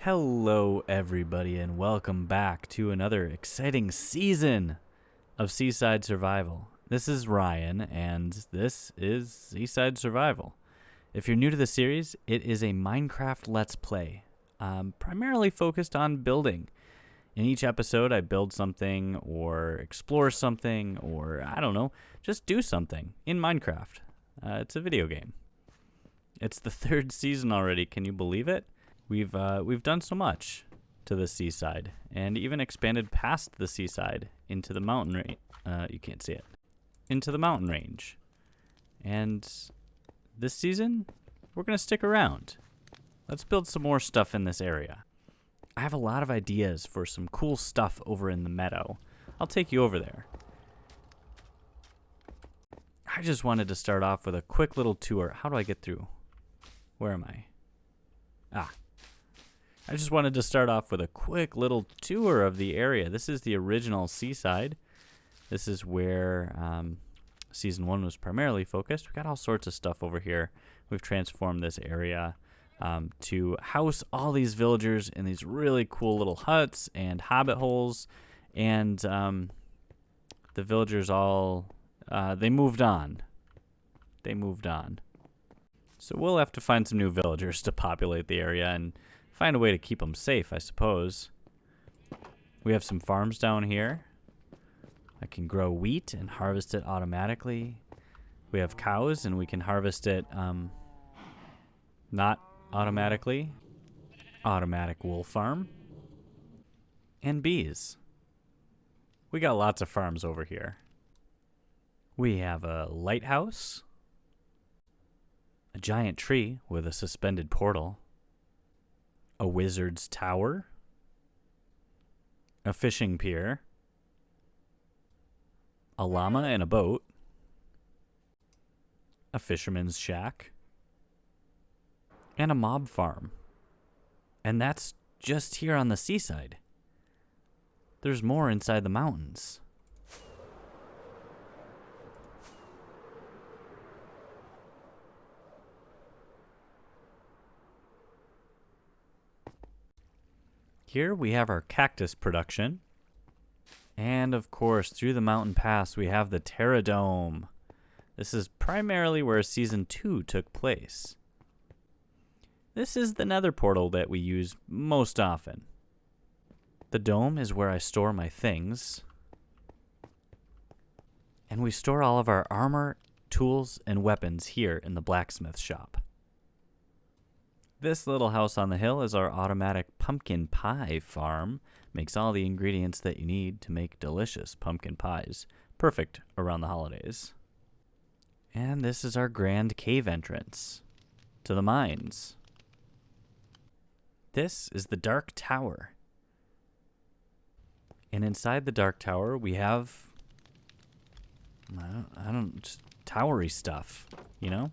Hello, everybody, and welcome back to another exciting season of Seaside Survival. This is Ryan, and this is Seaside Survival. If you're new to the series, it is a Minecraft Let's Play, primarily focused on building. In each episode, I build something, or explore something, or, I don't know, just do something in Minecraft. It's a video game. It's the third season already, can you believe it? We've done so much to the seaside, and even expanded past the seaside into the mountain range. You can't see it. Into the mountain range. And this season, we're going to stick around. Let's build some more stuff in this area. I have a lot of ideas for some cool stuff over in the meadow. I'll take you over there. I just wanted to start off with a quick little tour. How do I get through? Where am I? I just wanted to start off with a quick little tour of the area. This is the original seaside. This is where Season 1 was primarily focused. We've got all sorts of stuff over here. We've transformed this area to house all these villagers in these really cool little huts and hobbit holes. And the villagers all, they moved on. So we'll have to find some new villagers to populate the area and find a way to keep them safe, I suppose. We have some farms down here. I can grow wheat and harvest it automatically. We have cows and we can harvest it not automatically. Automatic wool farm. And bees. We got lots of farms over here. We have a lighthouse. A giant tree with a suspended portal. A wizard's tower, a fishing pier, a llama and a boat, a fisherman's shack, and a mob farm. And that's just here on the seaside. There's more inside the mountains. Here we have our cactus production. And of course, through the mountain pass, we have the Terra Dome. This is primarily where Season 2 took place. This is the nether portal that we use most often. The dome is where I store my things. And we store all of our armor, tools, and weapons here in the blacksmith shop. This little house on the hill is our automatic pumpkin pie farm. Makes all the ingredients that you need to make delicious pumpkin pies. Perfect around the holidays. And this is our grand cave entrance to the mines. This is the Dark Tower. And inside the Dark Tower we have, just towery stuff, you know?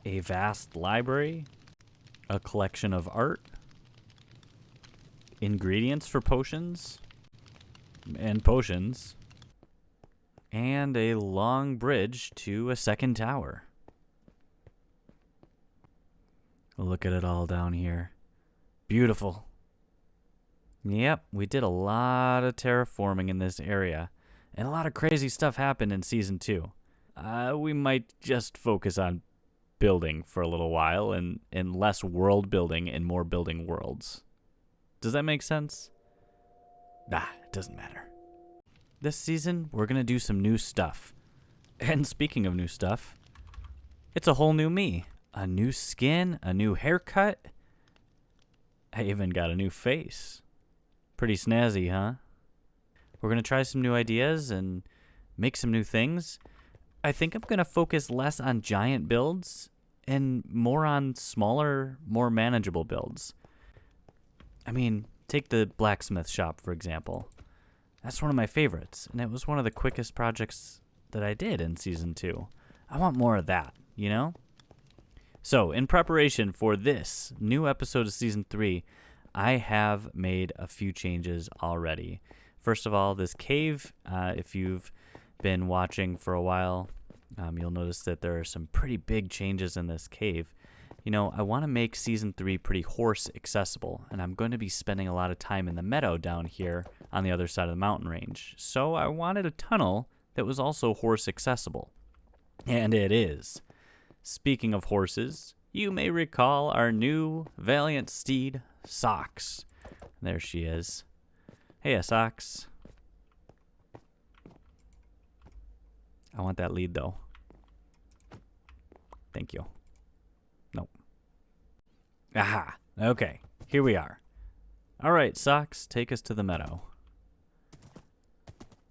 A vast library, a collection of art, ingredients for potions, and a long bridge to a second tower. Look at it all down here. Beautiful. Yep, we did a lot of terraforming in this area, and a lot of crazy stuff happened in Season 2. We might just focus on building for a little while and less world building and more building worlds. Does that make sense? It doesn't matter. This season, we're going to do some new stuff. And speaking of new stuff, it's a whole new me. A new skin, a new haircut. I even got a new face. Pretty snazzy, huh? We're going to try some new ideas and make some new things. I think I'm going to focus less on giant builds and more on smaller, more manageable builds. I mean, take the blacksmith shop, for example. That's one of my favorites, and it was one of the quickest projects that I did in Season 2. I want more of that, you know? So, in preparation for this new episode of Season 3, I have made a few changes already. First of all, this cave, if you've been watching for a while, you'll notice that there are some pretty big changes in this cave. You know, I want to make Season 3 pretty horse accessible, and I'm going to be spending a lot of time in the meadow down here on the other side of the mountain range. So I wanted a tunnel that was also horse accessible. And it is. Speaking of horses, you may recall our new valiant steed, Socks. There she is. Hey, Socks. I want that lead, though. Thank you. Nope. Aha. Okay. Here we are. All right, Socks, take us to the meadow.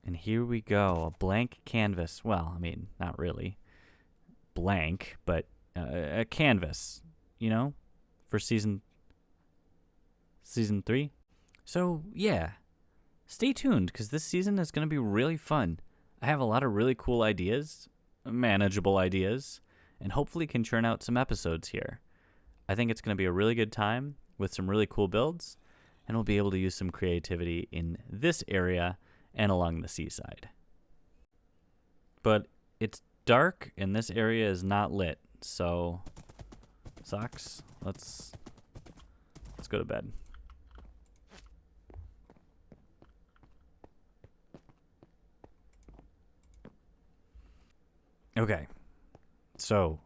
And here we go. A blank canvas. Well, I mean, not really blank, but a canvas, you know, for season 3. So, yeah. Stay tuned, because this season is going to be really fun. I have a lot of really cool ideas, manageable ideas, and hopefully can churn out some episodes here. I think it's going to be a really good time with some really cool builds, and we'll be able to use some creativity in this area and along the seaside. But it's dark, and this area is not lit, so Socks, let's go to bed. Okay, so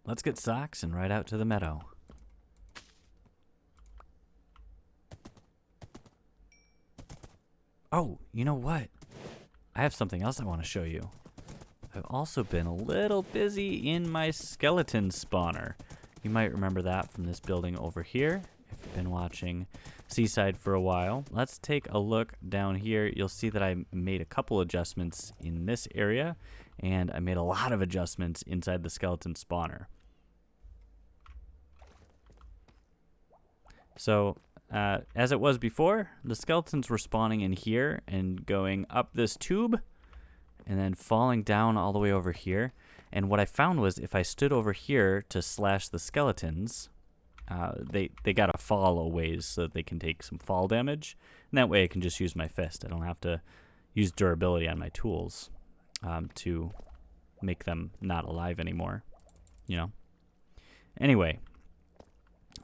let's get Socks and ride out to the meadow. Oh, you know what? I have something else I want to show you. I've also been a little busy in my skeleton spawner. You might remember that from this building over here if you've been watching Seaside for a while. Let's take a look down here. You'll see that I made a couple adjustments in this area, and I made a lot of adjustments inside the skeleton spawner. So, as it was before, the skeletons were spawning in here and going up this tube and then falling down all the way over here. And what I found was if I stood over here to slash the skeletons, they got to fall a ways so that they can take some fall damage. And that way I can just use my fist. I don't have to use durability on my tools to make them not alive anymore, you know. Anyway,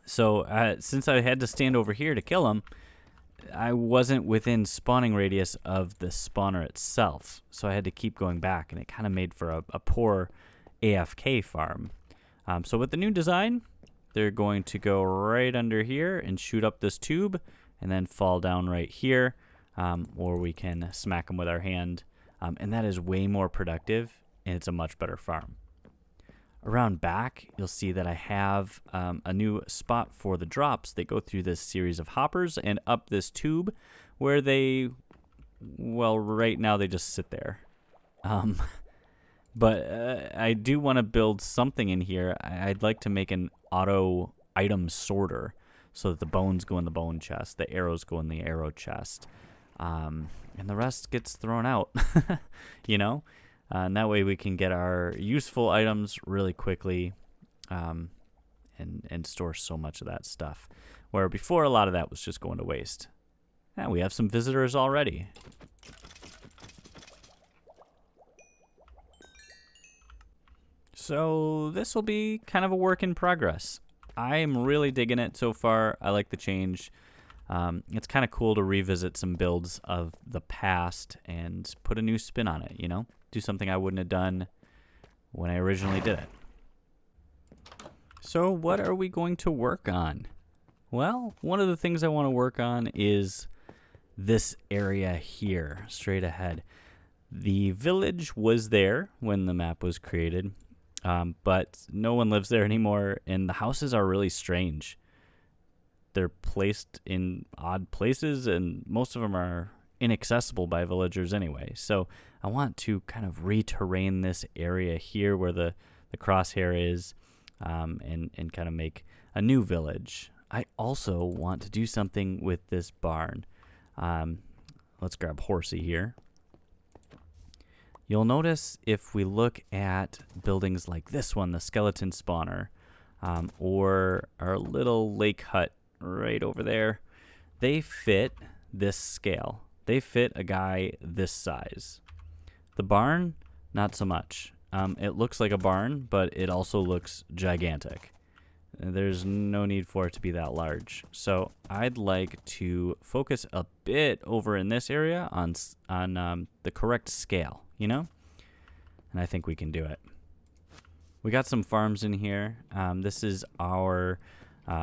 so since I had to stand over here to kill them, I wasn't within spawning radius of the spawner itself, so I had to keep going back, and it kind of made for a poor AFK farm. So with the new design, they're going to go right under here and shoot up this tube and then fall down right here, or we can smack them with our hand, and that is way more productive, and it's a much better farm. Around back, you'll see that I have a new spot for the drops. They go through this series of hoppers and up this tube where they, well, right now they just sit there. But I do want to build something in here. I'd like to make an auto item sorter so that the bones go in the bone chest, the arrows go in the arrow chest, and the rest gets thrown out, you know? And that way we can get our useful items really quickly and store so much of that stuff. Where before, a lot of that was just going to waste. And we have some visitors already. So this will be kind of a work in progress. I am really digging it so far. I like the change. It's kind of cool to revisit some builds of the past and put a new spin on it, you know? Do something I wouldn't have done when I originally did it. So what are we going to work on? Well, one of the things I want to work on is this area here, straight ahead. The village was there when the map was created, but no one lives there anymore, and the houses are really strange. They're placed in odd places, and most of them are inaccessible by villagers anyway. So I want to kind of re-terrain this area here where the crosshair is, and kind of make a new village. I also want to do something with this barn. Let's grab Horsey here. You'll notice if we look at buildings like this one, the skeleton spawner, or our little lake hut right over there, they fit this scale. They fit a guy this size. The barn, not so much. It looks like a barn, but it also looks gigantic. There's no need for it to be that large. So I'd like to focus a bit over in this area on the correct scale, you know? And I think we can do it. We got some farms in here. This is our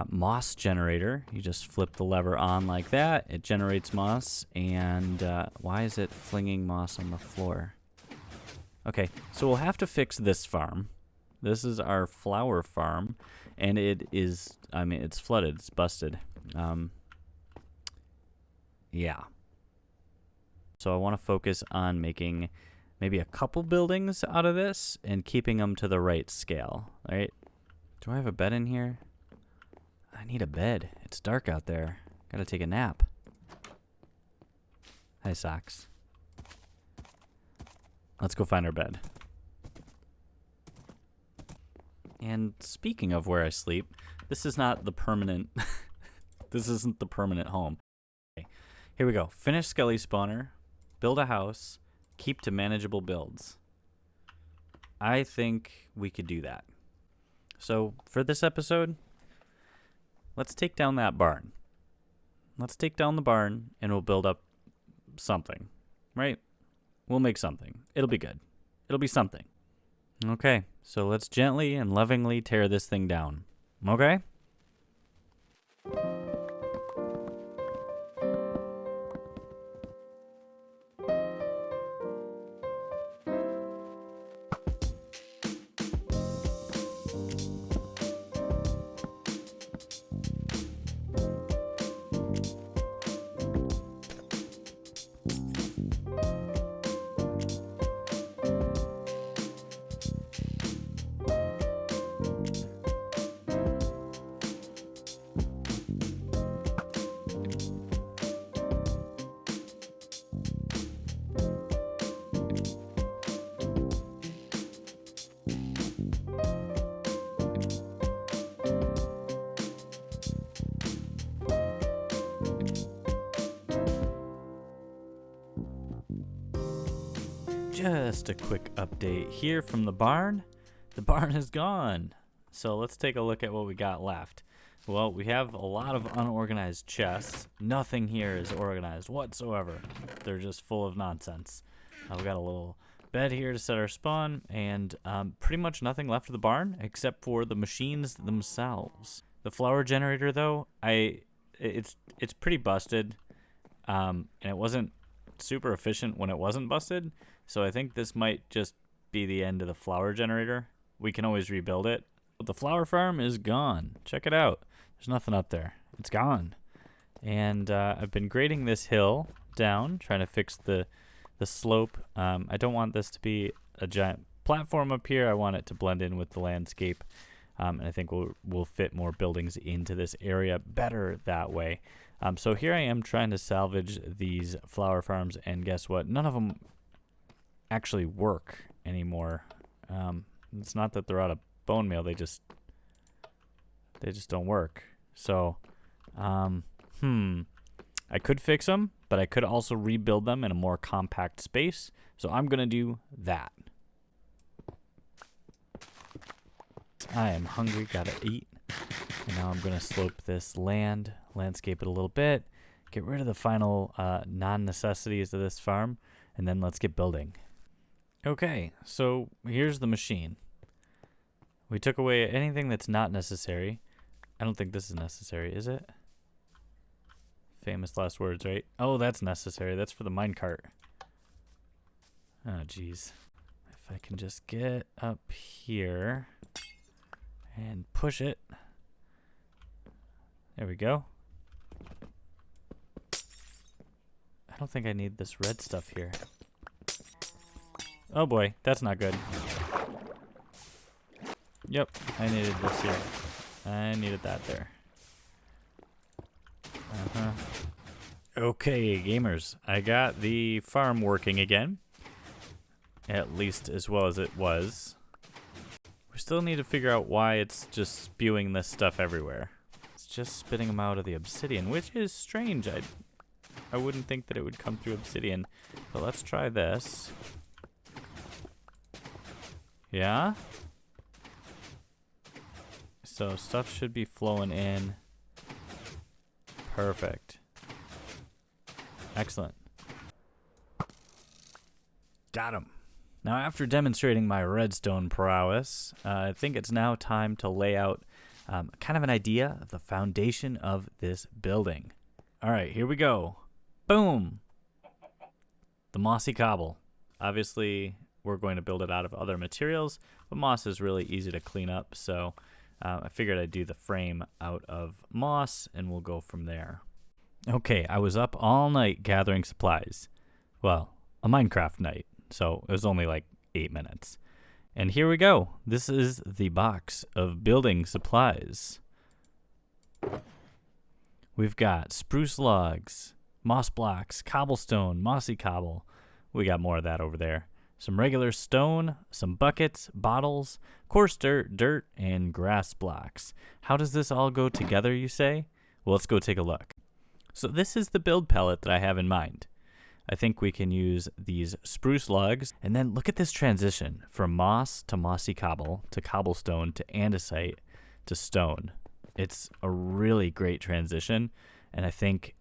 moss generator. You just flip the lever on like that. It generates moss. And why is it flinging moss on the floor? Okay, so we'll have to fix this farm. This is our flower farm. And it is, I mean, it's flooded. It's busted. Yeah. So I want to focus on making maybe a couple buildings out of this and keeping them to the right scale. All right. Do I have a bed in here? I need a bed. It's dark out there. Gotta take a nap. Hi, Socks. Let's go find our bed. And speaking of where I sleep, this is not the permanent... this isn't the permanent home. Okay, here we go. Finish Skelly Spawner. Build a house. Keep to manageable builds. I think we could do that. So, for this episode, let's take down that barn. Let's take down the barn, and we'll build up something. Right? We'll make something. It'll be good. It'll be something. Okay, so let's gently and lovingly tear this thing down. Okay? Just a quick update here from the barn. The barn is gone. So let's take a look at what we got left. Well, we have a lot of unorganized chests. Nothing here is organized whatsoever. They're just full of nonsense. We got a little bed here to set our spawn, and pretty much nothing left of the barn except for the machines themselves. The flower generator, though, it's pretty busted, and it wasn't super efficient when it wasn't busted. So I think this might just be the end of the flower generator. We can always rebuild it. But the flower farm is gone. Check it out. There's nothing up there. It's gone. And I've been grading this hill down, trying to fix the slope. I don't want this to be a giant platform up here. I want it to blend in with the landscape. And I think we'll fit more buildings into this area better that way. So here I am trying to salvage these flower farms, and guess what? None of them actually work anymore. It's not that they're out of bone meal, they just don't work. So I could fix them, but I could also rebuild them in a more compact space. So I'm gonna do that. I am hungry, gotta eat. And now I'm gonna slope this landscape it a little bit, get rid of the final non-necessities of this farm, and then let's get building. Okay, so here's the machine. We took away anything that's not necessary. I don't think this is necessary, is it? Famous last words, right? Oh, that's necessary. That's for the minecart. Oh, jeez. If I can just get up here and push it. There we go. I don't think I need this red stuff here. Oh boy, that's not good. Yep, I needed this here. I needed that there. Okay, gamers. I got the farm working again. At least as well as it was. We still need to figure out why it's just spewing this stuff everywhere. It's just spitting them out of the obsidian, which is strange. I wouldn't think that it would come through obsidian. But let's try this. Yeah? So stuff should be flowing in. Perfect. Excellent. Got him. Now, after demonstrating my redstone prowess, I think it's now time to lay out kind of an idea of the foundation of this building. All right, here we go. Boom! The Mossy Cobble. Obviously, we're going to build it out of other materials, but moss is really easy to clean up, so I figured I'd do the frame out of moss, and we'll go from there. Okay, I was up all night gathering supplies. Well, a Minecraft night, so it was only like 8 minutes. And here we go. This is the box of building supplies. We've got spruce logs, moss blocks, cobblestone, mossy cobble. We got more of that over there. Some regular stone, some buckets, bottles, coarse dirt, and grass blocks. How does this all go together, you say? Well, let's go take a look. So this is the build palette that I have in mind. I think we can use these spruce logs, and then look at this transition from moss to mossy cobble to cobblestone to andesite to stone. It's a really great transition, and I think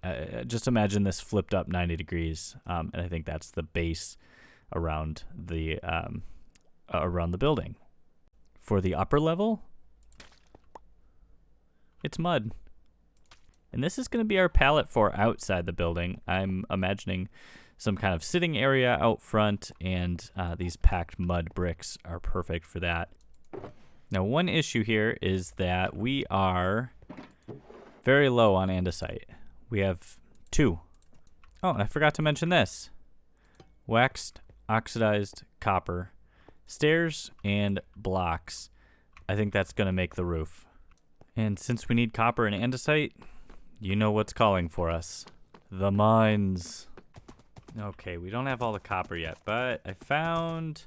just imagine this flipped up 90 degrees, and I think that's the base around the building. For the upper level, it's mud. And this is going to be our palette for outside the building. I'm imagining some kind of sitting area out front, and these packed mud bricks are perfect for that. Now, one issue here is that we are very low on andesite. We have 2. Oh, and I forgot to mention this. Waxed, oxidized copper, stairs, and blocks. I think that's going to make the roof. And since we need copper and andesite, you know what's calling for us. The mines. Okay, we don't have all the copper yet, but I found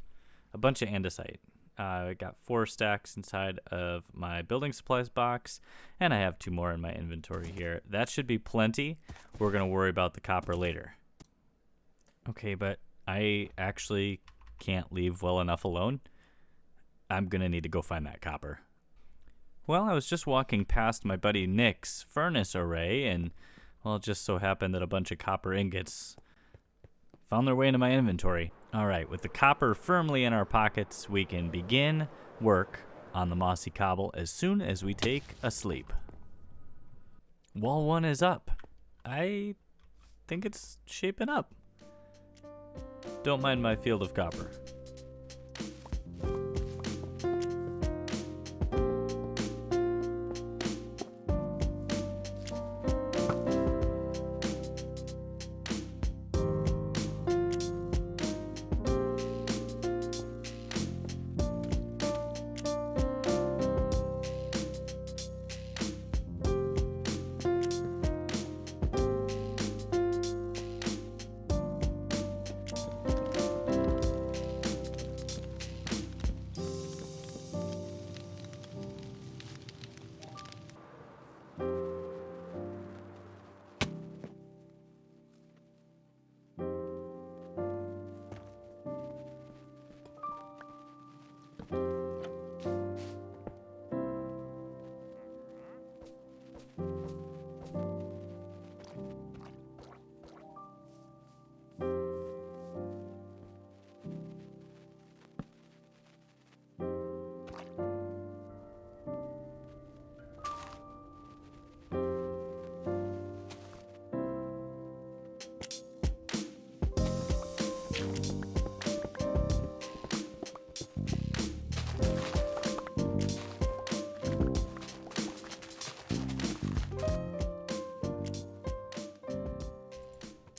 a bunch of andesite. I got 4 stacks inside of my building supplies box, and I have 2 more in my inventory here. That should be plenty. We're going to worry about the copper later. Okay, but I actually can't leave well enough alone. I'm going to need to go find that copper. Well, I was just walking past my buddy Nick's furnace array, and, well, it just so happened that a bunch of copper ingots found their way into my inventory. All right, with the copper firmly in our pockets, we can begin work on the Mossy Cobble as soon as we take a sleep. Wall 1 is up. I think it's shaping up. Don't mind my field of copper.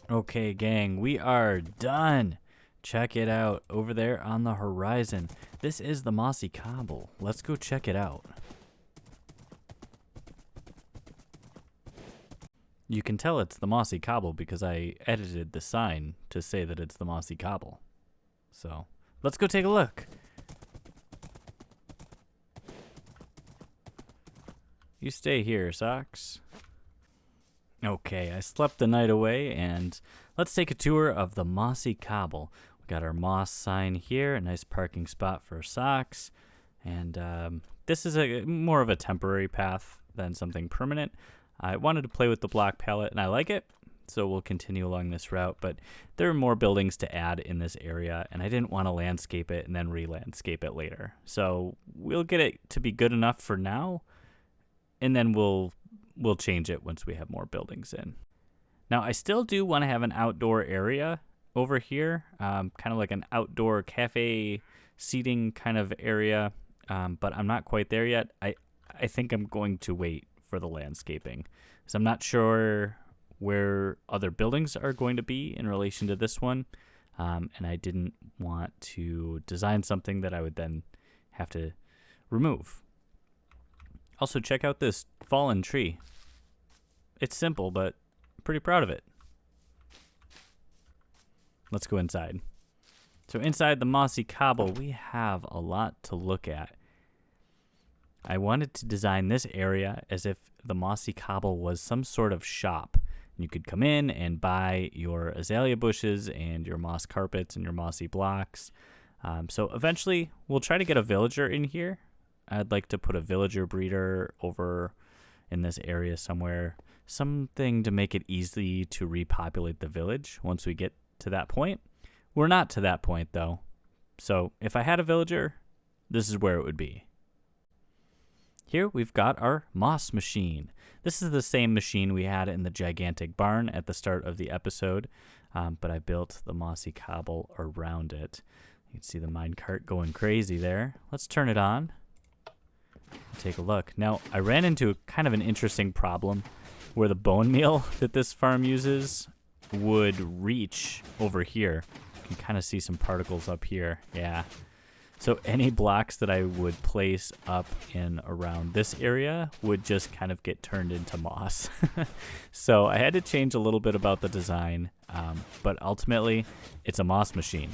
Okay, gang, we are done. Check it out over there on the horizon. This is the Mossy Cobble. Let's go check it out. You can tell it's the Mossy Cobble because I edited the sign to say that it's the Mossy Cobble. So, let's go take a look. You stay here, Socks. Okay, I slept the night away, and let's take a tour of the Mossy Cobble. We Got our moss sign here, a nice parking spot for socks. And this is more of a temporary path than something permanent. I wanted to play with the block palette, and I like it, so we'll continue along this route. But there are more buildings to add in this area, and I didn't want to landscape it and then re-landscape it later. So we'll get it to be good enough for now, and then we'll change it once we have more buildings in. Now, I still do want to have an outdoor area over here, kind of like an outdoor cafe seating kind of area, but I'm not quite there yet. I think I'm going to wait for the landscaping, because I'm not sure where other buildings are going to be in relation to this one, and I didn't want to design something that I would then have to remove. Also, check out this fallen tree. It's simple, but I'm pretty proud of it. Let's go inside. So inside the Mossy Cobble, we have a lot to look at. I wanted to design this area as if the Mossy Cobble was some sort of shop. You could come in and buy your azalea bushes and your moss carpets and your mossy blocks. So eventually, we'll try to get a villager in here. I'd like to put a villager breeder over in this area somewhere. Something to make it easy to repopulate the village once we get to that point. We're not to that point, though. So if I had a villager, this is where it would be. Here we've got our moss machine. This is the same machine we had in the gigantic barn at the start of the episode, but I built the Mossy Cobble around it. You can see the minecart going crazy there. Let's turn it on. Take a look. Now, I ran into kind of an interesting problem where the bone meal that this farm uses would reach over here. You can kind of see some particles up here. Yeah. So any blocks that I would place up in around this area would just kind of get turned into moss. So I had to change a little bit about the design, but ultimately it's a moss machine.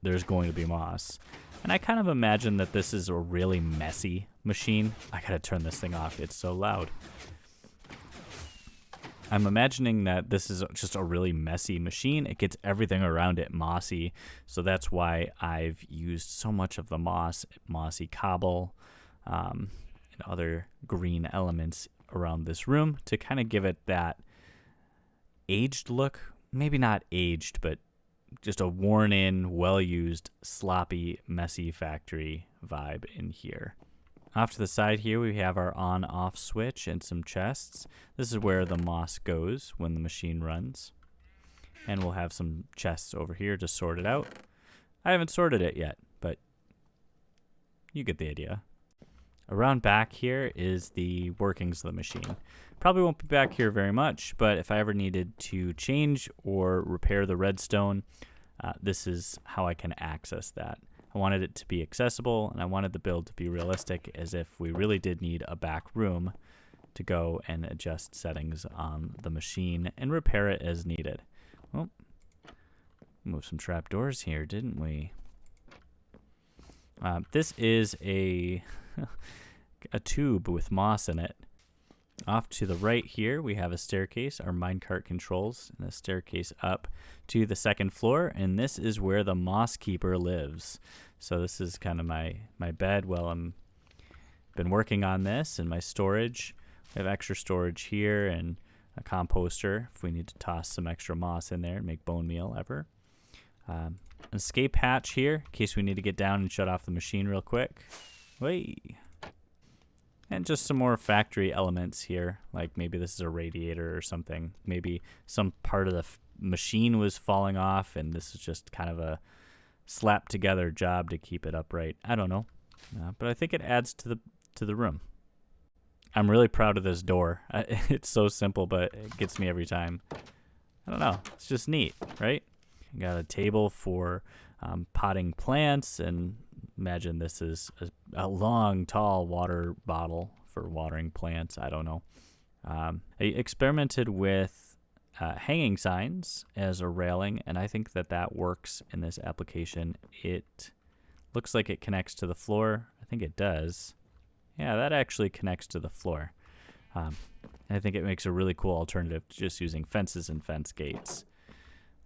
There's going to be moss. And I kind of imagine that this is a really messy machine. I gotta turn this thing off, it's so loud. I'm imagining that this is just a really messy machine. It gets everything around it mossy, so that's why I've used so much of the mossy cobble, and other green elements around this room to kind of give it that aged look. Maybe not aged, but just a worn-in, well-used, sloppy, messy factory vibe in here. Off to the side here, we have our on-off switch and some chests. This is where the moss goes when the machine runs. And we'll have some chests over here to sort it out. I haven't sorted it yet, but you get the idea. Around back here is the workings of the machine. Probably won't be back here very much, but if I ever needed to change or repair the redstone, this is how I can access that. I wanted it to be accessible, and I wanted the build to be realistic, as if we really did need a back room to go and adjust settings on the machine and repair it as needed. Well, moved some trapdoors here, didn't we? This is a tube with moss in it. Off to the right here, we have a staircase, our minecart controls, and a staircase up to the second floor, and this is where the moss keeper lives. So this is kind of my bed while I'm been working on this, and my storage. I have extra storage here and a composter if we need to toss some extra moss in there and make bone meal ever. An escape hatch here in case we need to get down and shut off the machine real quick. Whee! And just some more factory elements here, like maybe this is a radiator or something. Maybe some part of the machine was falling off, and this is just kind of a slapped together job to keep it upright. I don't know, but I think it adds to the room. I'm really proud of this door. It's so simple, but it gets me every time. I don't know. It's just neat, right? You got a table for potting plants, and imagine this is a long, tall water bottle for watering plants. I don't know. I experimented with hanging signs as a railing, and I think that works in this application. It looks like it connects to the floor. I think it does. Yeah, that actually connects to the floor. And I think it makes a really cool alternative to just using fences and fence gates.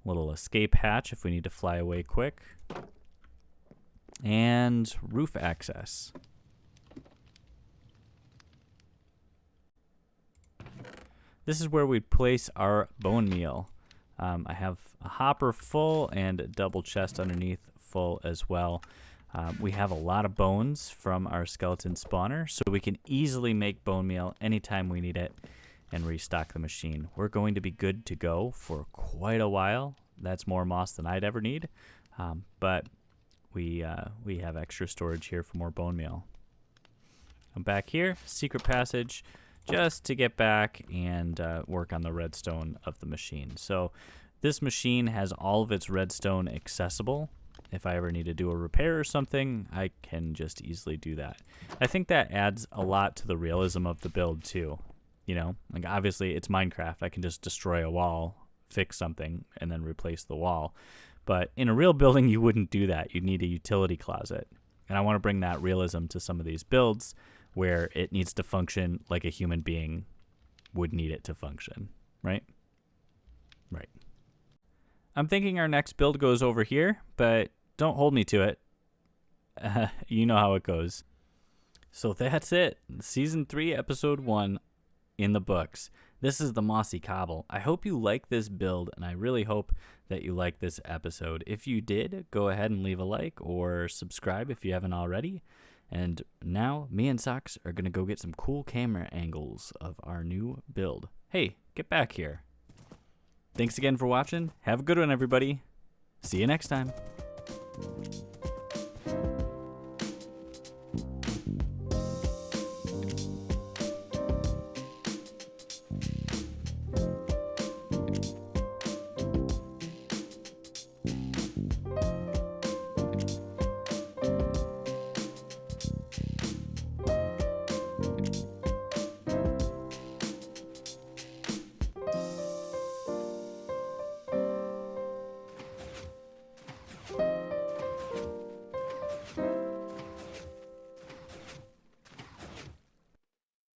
Little escape hatch if we need to fly away quick. And roof access. This is where we'd place our bone meal. I have a hopper full and a double chest underneath full as well. We have a lot of bones from our skeleton spawner, so we can easily make bone meal anytime we need it and restock the machine. We're going to be good to go for quite a while. That's more moss than I'd ever need, but we have extra storage here for more bone meal. I'm back here, secret passage, just to get back and work on the redstone of the machine. So this machine has all of its redstone accessible. If I ever need to do a repair or something, I can just easily do that. I think that adds a lot to the realism of the build too. You know, like obviously it's Minecraft. I can just destroy a wall, fix something, and then replace the wall. But in a real building, you wouldn't do that. You'd need a utility closet. And I want to bring that realism to some of these builds where it needs to function like a human being would need it to function, right? Right. I'm thinking our next build goes over here, but don't hold me to it. You know how it goes. So that's it. Season 3, Episode 1 in the books. This is the Mossy Cobble. I hope you like this build, and I really hope that you like this episode. If you did, go ahead and leave a like or subscribe if you haven't already. And now, me and Socks are going to go get some cool camera angles of our new build. Hey, get back here. Thanks again for watching. Have a good one, everybody. See you next time.